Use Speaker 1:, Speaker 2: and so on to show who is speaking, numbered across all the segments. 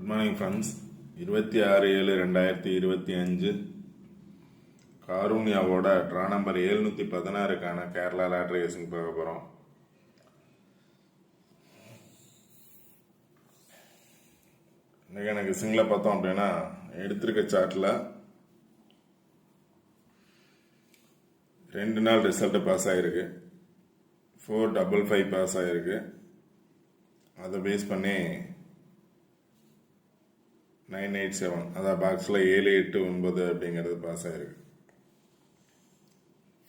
Speaker 1: Good morning friends. 26/7/2025 காரூன்யாவோட draw number 716க்கான Kerala lottery ரேசிங் பார்க்க போகிறோம். இன்றைக்கி எனக்கு சிங்கில் பார்த்தோம் அப்படின்னா எடுத்திருக்க சார்ட்டில் 2 நாள் ரிசல்ட்டு பாஸ் ஆகிருக்கு. 455 பாஸ் ஆகிருக்கு. அதை பேஸ் பண்ணி 987 அதான் பாக்ஸில் 7 8 9 அப்படிங்கிறது பாஸ் ஆகிருக்கு.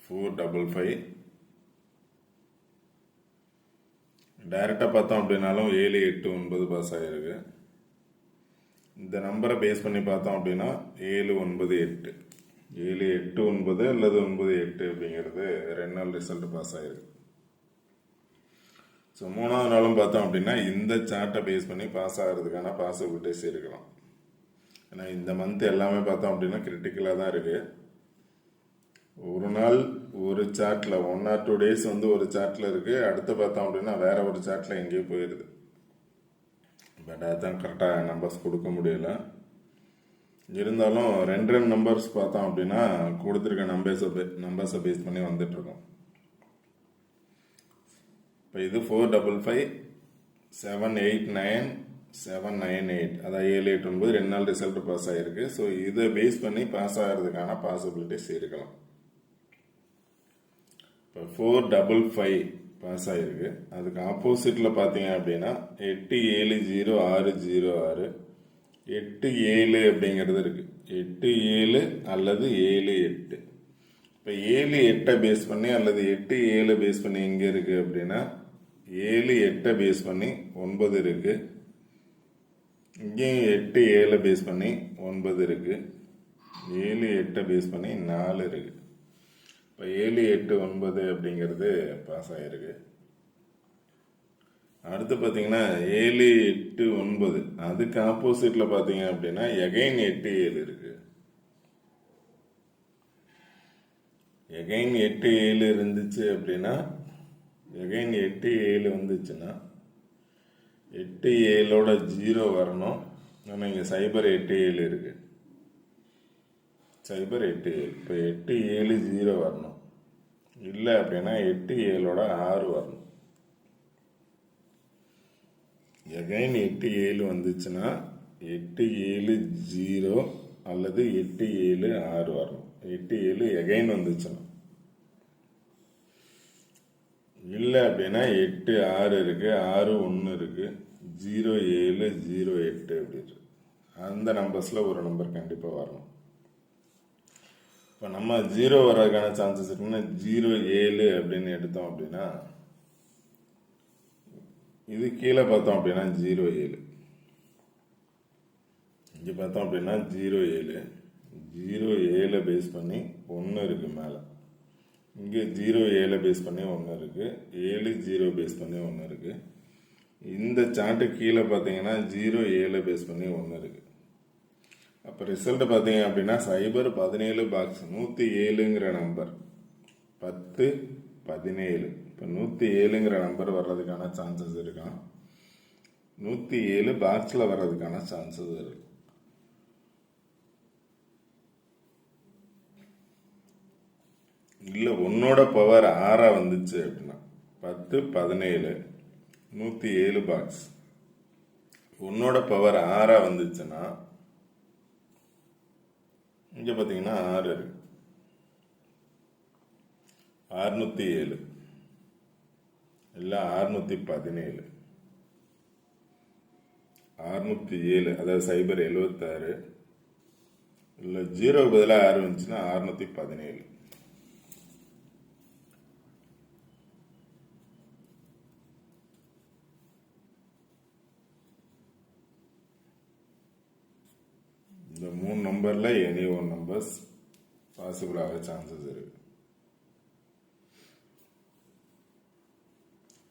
Speaker 1: 455 டைரெக்டாக பார்த்தோம் அப்படின்னாலும் 7 8 9 பாஸ் ஆகிருக்கு. இந்த நம்பரை பேஸ் பண்ணி பார்த்தோம் அப்படின்னா 7 9 8 7 8 9 அல்லது 9 8 அப்படிங்கிறது 2 நாள் ரிசல்ட் பாஸ் ஆகிருக்கு. ஸோ 3வது நாளும் பார்த்தோம் அப்படின்னா இந்த சார்ட்டை பேஸ் பண்ணி பாஸ் ஆகிறதுக்கான பாசிபிலிட்டிஸ் இருக்கலாம். ஏன்னா இந்த மந்த் எல்லாமே பார்த்தோம் அப்படின்னா கிரிட்டிக்கலாக தான் இருக்குது. ஒரு நாள் ஒரு சார்ட்டில் 1 or 2 days ஒரு சார்ட்டில் இருக்குது. அடுத்து பார்த்தோம் அப்படின்னா வேற ஒரு சார்ட்டில் எங்கேயோ போயிடுது. பட் அதுதான் கரெக்டாக நம்பர்ஸ் கொடுக்க முடியல. இருந்தாலும் 2 நம்பர்ஸ் பார்த்தோம் அப்படின்னா கொடுத்துருக்க நம்பர்ஸை பேஸ் பண்ணி வந்துட்டுருக்கோம். இப்போ இது 455 789 798 அதாவது 7 8 9 2 நாள் ரிசல்ட் பாஸ் ஆகிருக்கு. ஸோ இதை பேஸ் பண்ணி பாஸ் ஆகிறதுக்கான பாசிபிலிட்டிஸ் இருக்கலாம். இப்போ 455 பாஸ் ஆகிருக்கு. அதுக்கு ஆப்போசிட்டில் பார்த்தீங்க அப்படின்னா 8 7 0 6 0 6 8 7 அப்படிங்கிறது இருக்குது. 8 7 அல்லது 7 8. இப்போ 7 8 பேஸ் பண்ணி அல்லது 8 7 பேஸ் பண்ணி எங்கே இருக்குது அப்படின்னா 7 8 பேஸ் பண்ணி 9 இருக்குது. இங்கேயும் 8 7 பேஸ் பண்ணி 9 இருக்குது. 7 8 பேஸ் பண்ணி 4 இருக்குது. இப்போ 7 8 9 அப்படிங்கிறது பாஸ் ஆகிருக்கு. அடுத்து பார்த்தீங்கன்னா 7 8 9 அதுக்கு ஆப்போசிட்டில் பார்த்தீங்க அப்படின்னா எகைன் 8 7 இருக்குது. எகைன் 8 7 இருந்துச்சு அப்படின்னா எகைன் 8 7 வந்துச்சுன்னா 8 7ஓட 0 வரணும். ஆனால் இங்கே 0 8 7 இருக்கு. 0 8 7 இப்போ 8 7 0 வரணும். இல்லை அப்படின்னா 8 7ஓட 6 வரணும். எகைன் 8 7 வந்துச்சுன்னா 8 7 0 அல்லது 8 7 6 வரணும். 8 7 எகைன் வந்துச்சுன்னா இல்லை அப்படின்னா 8 6 இருக்கு, 6 1 இருக்கு, 0 7 0 8 அப்படி இருக்கு. அந்த நம்பர்ஸில் ஒரு நம்பர் கண்டிப்பாக வரணும். இப்போ நம்ம 0 வர்றதுக்கான சான்சஸ் இருக்குன்னா 0 7 அப்படின்னு எடுத்தோம் அப்படின்னா இது கீழே பார்த்தோம் அப்படின்னா 0 7 இங்கே பார்த்தோம் அப்படின்னா 0 7 0 7 பேஸ் பண்ணி 1 இருக்கு மேலே. இங்கே 0 7 பேஸ் பண்ணி 1 இருக்குது. 7 0 பேஸ் பண்ணி 1 இருக்குது. இந்த சார்ட்டு கீழே பார்த்தீங்கன்னா 0 7 பேஸ் பண்ணி 1 இருக்குது. அப்போ ரிசல்ட் பார்த்தீங்க அப்படின்னா 0 17 பாக்ஸ் 107ங்கிற நம்பர் 10 17 இப்போ 107ங்கிற நம்பர் வர்றதுக்கான சான்சஸ் இருக்கான். 107 பாக்ஸில் வர்றதுக்கான சான்சஸ் இருக்கு. இல்லை ஒன்னோட பவர் 6 வந்துச்சு அப்படின்னா 10 17 107 பாக்ஸ் ஒன்னோட பவர் 6 வந்துச்சுன்னா இங்கே பார்த்தீங்கன்னா 6 இருக்கு. 607 இல்லை 617 607 அதாவது 0 76 இல்லை 0 பதிலாக 6 வந்துச்சுன்னா 617. இந்த 3 நம்பர்ல எனி ஒன் நம்பர்ஸ் பாசிபிள் ஆக சான்சஸ் இருக்கு.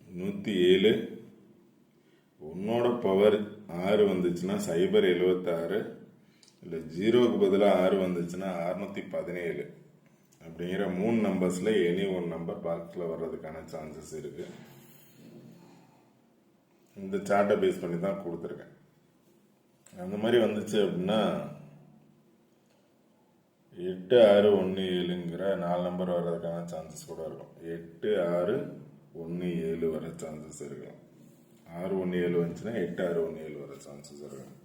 Speaker 1: 107 உன்னோட பவர் 6 வந்துச்சுன்னா 0 76 இல்லை 0க்கு பதிலாக 6 வந்துச்சுன்னா 617 அப்படிங்கிற 3 நம்பர்ஸ்ல எனி ஒன் நம்பர் பாக்ஸில் வர்றதுக்கான சான்சஸ் இருக்கு. இந்த சார்ட்டை பேஸ் பண்ணி தான் கொடுத்துருக்கேன். அந்த மாதிரி வந்துச்சு அப்படின்னா 8 6 1 7ங்கிற 4 நம்பர் வர்றதுக்கான சான்சஸ் கூட இருக்கும். 8 6 1 7 வர சான்சஸ் இருக்கும். 6 1 7 வந்துச்சுன்னா 8 6 1 7 வர சான்சஸ் இருக்கும்.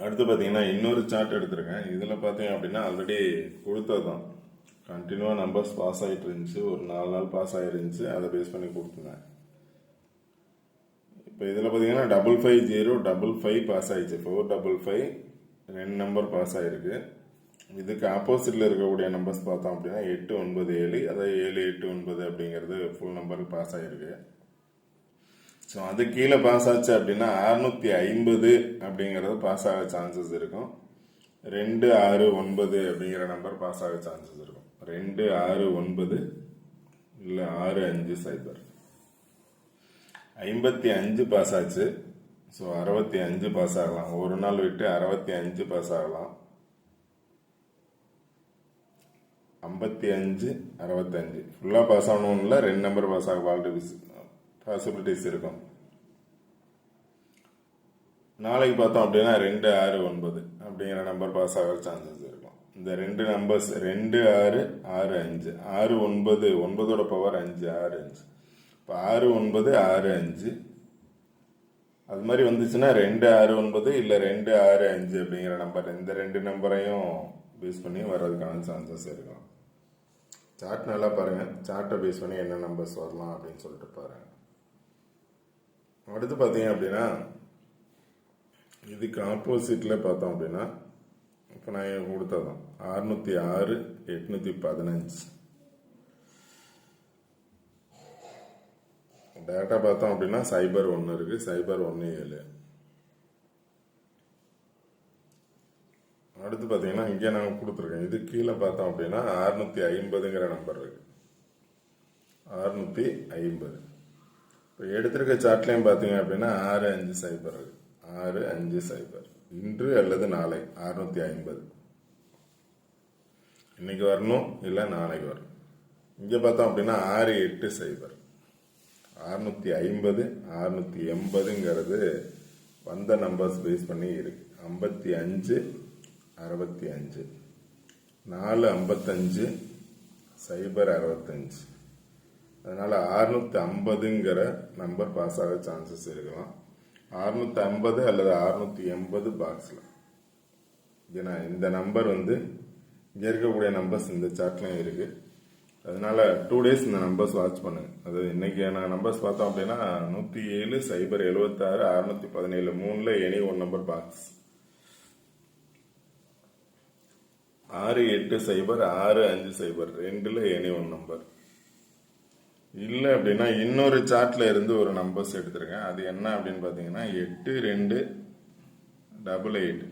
Speaker 1: அடுத்து பார்த்தீங்கன்னா இன்னொரு சார்ட் எடுத்திருக்கேன். இதில் பார்த்தீங்க அப்படின்னா ஆல்ரெடி கொடுத்ததான் கண்டினியூவாக நம்பர்ஸ் பாஸ் ஆகிட்டு இருந்துச்சு. ஒரு 4 நாள் பாஸ் ஆகிருந்துச்சு. அதை பேஸ் பண்ணி கொடுத்துருந்தேன். இப்போ இதில் பார்த்தீங்கன்னா 550 55 பாஸ் ஆகிடுச்சு. 455 2 நம்பர் பாஸ் ஆகிருக்கு. இதுக்கு ஆப்போசிட்டில் இருக்கக்கூடிய நம்பர்ஸ் பார்த்தோம் அப்படின்னா 8 9 7, அதாவது 7 8 9 அப்படிங்கிறது ஃபுல் நம்பருக்கு பாஸ் ஆகிருக்கு. ஸோ அது கீழே பாஸ் ஆச்சு அப்படின்னா 650 அப்படிங்கிறது பாஸ் ஆக சான்சஸ் இருக்கும். 2 6 9 அப்படிங்கிற நம்பர் பாஸ் ஆக சான்சஸ் இருக்கும். 2 6 9 இல்லை 6 5 0. 55 பாஸ் ஆச்சு. ஸோ 65 பாஸ் ஆகலாம். ஒரு நாள் விட்டு 65 பாஸ் ஆகலாம். 55 65 ஃபுல்லாக பாஸ் ஆகணும்ல 2 நம்பர் பாஸ் ஆக பாசிபிலிட்டிஸ் இருக்கும். நாளைக்கு பார்த்தோம் அப்படின்னா 2 6 9 அப்படிங்கிற நம்பர் பாஸ் ஆக சான்சஸ் இருக்கும். இந்த 2 நம்பர்ஸ் 2 6 6 5 6 9 9ஓட பவர் 5 6 5. இப்போ 6 9 6 5 அது மாதிரி வந்துச்சுன்னா 2 6 9 இல்லை 2 6 5 அப்படிங்கிற நம்பர், இந்த 2 நம்பரையும் பேஸ் பண்ணி வர்றதுக்கான சான்சஸ் இருக்கும். சார்ட் நல்லா பாருங்கள். சார்ட்டை பேஸ் பண்ணி என்ன நம்பர்ஸ் வரலாம் அப்படின்னு சொல்லிட்டு பாருங்கள். அடுத்து பார்த்தீங்க அப்படின்னா இதுக்கு ஆப்போசிட்டில் பார்த்தோம் அப்படின்னா இப்போ நான் கொடுத்ததான் 606 815. டேரக்டாக பார்த்தோம் அப்படின்னா 01 இருக்குது. 017. அடுத்து பார்த்தீங்கன்னா இங்கே நான் கொடுத்துருக்கேன். இது கீழே பார்த்தோம் அப்படின்னா 650ங்கிற நம்பர் இருக்கு. 650. இப்போ எடுத்திருக்க சார்ட்லேயும் பார்த்தீங்க அப்படின்னா 650 இருக்கு. 650 இன்று அல்லது நாளை 650 இன்னைக்கு வரணும், இல்லை நாளைக்கு வரும். இங்கே பார்த்தோம் அப்படின்னா 680 650 680ங்கிறது வந்த நம்பர்ஸ் பேஸ் பண்ணி இருக்கு. 55 65 4 55 0 65. அதனால 650ங்கிற நம்பர் பாஸ் ஆக சான்சஸ் இருக்கலாம். 650 அல்லது 680 பாக்ஸில். ஏன்னா இந்த நம்பர் வந்து இங்கே இருக்கக்கூடிய நம்பர்ஸ் இந்த சார்ட்லையும் இருக்கு. அதனால 2 days இந்த நம்பர்ஸ் வாட்ச் பண்ணுங்க. அது இன்னைக்கான நம்பர்ஸ் பார்த்தோம் அப்படின்னா 107 0 76 617 3ல எனி ஒன் நம்பர் பாக்ஸ். 680 650 2ல எனி ஒன் நம்பர். இல்லை அப்படின்னா இன்னொரு சார்ட்ல இருந்து ஒரு நம்பர்ஸ் எடுத்திருக்கேன். அது என்ன அப்படின்னு பார்த்தீங்கன்னா 8288.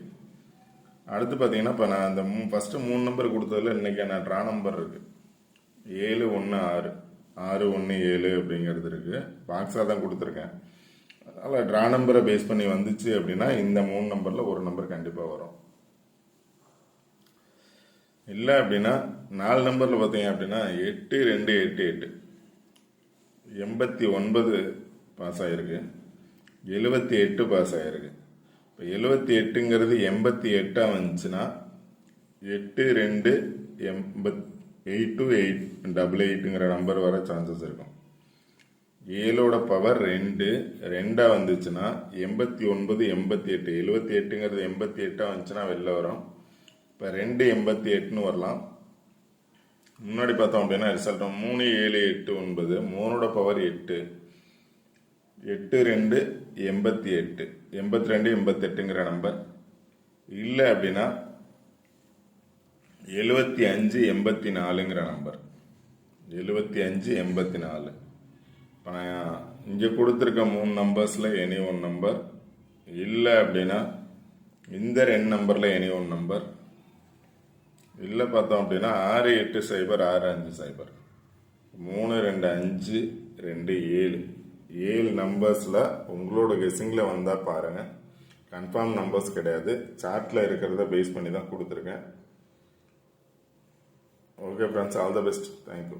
Speaker 1: அடுத்து பார்த்தீங்கன்னா இப்போ நான் அந்த ஃபர்ஸ்ட் 3 நம்பர் கொடுத்ததுல இன்னைக்கான ட்ரா நம்பர் இருக்கு 716 617 அப்படிங்கிறது இருக்கு. பாக்ஸாக தான் கொடுத்துருக்கேன். அதனால் ட்ரா நம்பரை பேஸ் பண்ணி வந்துச்சு அப்படின்னா இந்த 3 நம்பரில் ஒரு நம்பர் கண்டிப்பாக வரும். இல்லை அப்படின்னா 4 நம்பரில் பார்த்தீங்க அப்படின்னா 8288 89 பாஸ் ஆகிருக்கு. 78 பாஸ் ஆகிருக்கு. இப்போ 78ங்கிறது 88 வந்துச்சுன்னா 82 8288ங்கிற நம்பர் வர சான்சஸ் இருக்கும். 7ஓட பவர் 2 2 வந்துச்சுன்னா 89 88 78ங்கிறது 88 வந்துச்சுன்னா வெளில வரும். இப்போ 2 88ன்னு வரலாம். முன்னாடி பார்த்தோம் அப்படின்னா ரிசல்ட் 3 7 8 9 3ஓட பவர் 8 8 2 88 82 88ங்கிற நம்பர். இல்லை அப்படின்னா 75 84ங்கிற நம்பர். 75 84. இப்போ நான் இங்கே கொடுத்துருக்க 3 நம்பர்ஸில் எனி ஒன் நம்பர். இல்லை அப்படின்னா இந்த 2 நம்பரில் எனி ஒன் நம்பர். இல்லை பார்த்தோம் அப்படின்னா 680 650 3 2 5 2 7 7 நம்பர்ஸில் உங்களோட கெஸ்ஸிங்கில் வந்தால் பாருங்கள். கன்ஃபார்ம் நம்பர்ஸ் கிடையாது. சார்ட்டில் இருக்கிறத பேஸ் பண்ணி தான் கொடுத்துருக்கேன். Okay friends, all the best. Thank you.